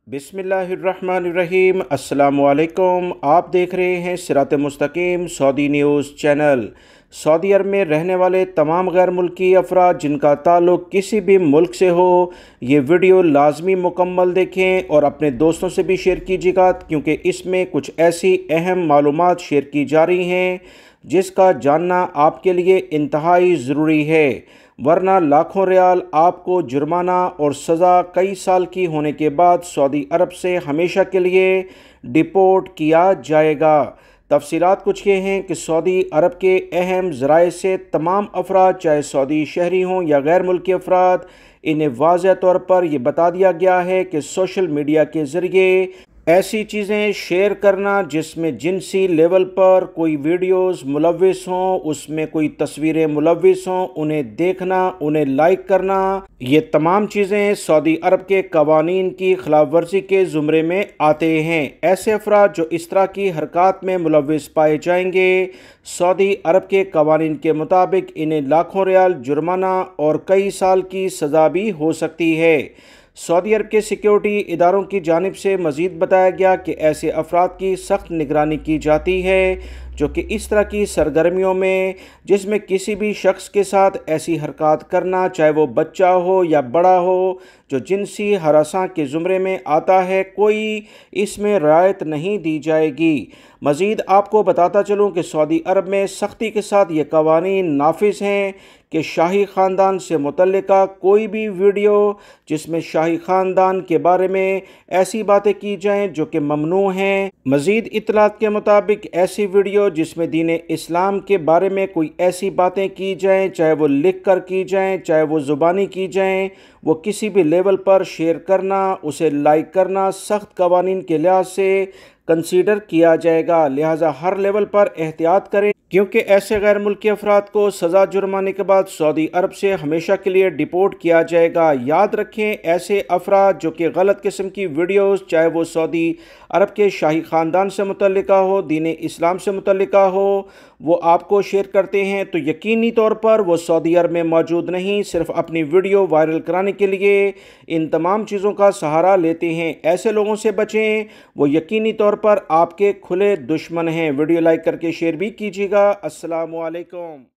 बिस्मिल्लाहिर्रहमानिर्रहीम। अस्सलामुअलैकुम। आप देख रहे हैं सिरात मुस्तकीम सऊदी न्यूज़ चैनल। सऊदी अरब में रहने वाले तमाम गैर मुल्की अफराद जिनका ताल्लुक़ किसी भी मुल्क से हो, ये वीडियो लाजमी मुकम्मल देखें और अपने दोस्तों से भी शेयर कीजिएगा, क्योंकि इसमें कुछ ऐसी अहम मालूमात शेयर की जा रही हैं जिसका जानना आपके लिए इंतहाई ज़रूरी है, वरना लाखों रियाल आपको जुर्माना और सज़ा कई साल की होने के बाद सऊदी अरब से हमेशा के लिए डिपोर्ट किया जाएगा। तफसीलात कुछ ये हैं कि सऊदी अरब के अहम ज़राए से तमाम अफराद, चाहे सऊदी शहरी हों या गैर मुल्की अफराद, इन्हें वाज़ह तौर पर यह बता दिया गया है कि सोशल मीडिया के ज़रिए ऐसी चीज़ें शेयर करना जिसमें जिनसी लेवल पर कोई वीडियोस मुलव्विस हों, उसमें कोई तस्वीरें मुलव्विस हों, उन्हें देखना, उन्हें लाइक करना, ये तमाम चीज़ें सऊदी अरब के कवानीन की खिलाफ वर्जी के ज़ुमरे में आते हैं। ऐसे अफराद जो इस तरह की हरकत में मुलव्विस पाए जाएंगे, सऊदी अरब के कवानीन के मुताबिक इन्हें लाखों रियाल जुर्माना और कई साल की सज़ा भी हो सकती है। सऊदी अरब के सिक्योरिटी इदारों की जानिब से मज़ीद बताया गया कि ऐसे अफराद की सख्त निगरानी की जाती है जो कि इस तरह की सरगर्मियों में, जिसमें किसी भी शख्स के साथ ऐसी हरकत करना, चाहे वो बच्चा हो या बड़ा हो, जो जिनसी हरासा के ज़ुमरे में आता है, कोई इसमें रियायत नहीं दी जाएगी। मज़ीद आपको बताता चलूँ कि सऊदी अरब में सख्ती के साथ ये कवानीन नाफिज हैं कि शाही ख़ानदान से मुतल्लिका कोई भी वीडियो जिसमें शाही ख़ानदान के बारे में ऐसी बातें की जाएँ जो कि ममनू हैं। मज़ीद इत्तलात के मुताबिक ऐसी वीडियो जिसमें दीन इस्लाम के बारे में कोई ऐसी बातें की जाएँ, चाहे वो लिख कर की जाएँ, चाहे वो ज़ुबानी की जाएँ, वो किसी भी लेवल पर शेयर करना, उसे लाइक करना सख्त कवानीन के लिहाज से कंसीडर किया जाएगा। लिहाजा हर लेवल पर एहतियात करें, क्योंकि ऐसे गैर मुल्की अफराद को सज़ा जुर्माने के बाद सऊदी अरब से हमेशा के लिए डिपोर्ट किया जाएगा। याद रखें, ऐसे अफराद जो कि गलत किस्म की वीडियोस, चाहे वो सऊदी अरब के शाही ख़ानदान से मुतल्लिका हो, दीन इस्लाम से मुतल्लिका हो, वो आपको शेयर करते हैं तो यकीनी तौर पर वो सऊदी अरब में मौजूद नहीं, सिर्फ अपनी वीडियो वायरल कराने के लिए इन तमाम चीज़ों का सहारा लेते हैं। ऐसे लोगों से बचें, वो यकीनी तौर पर आपके खुले दुश्मन हैं। वीडियो लाइक करके शेयर भी कीजिएगा। अस्सलामु अलैकुम।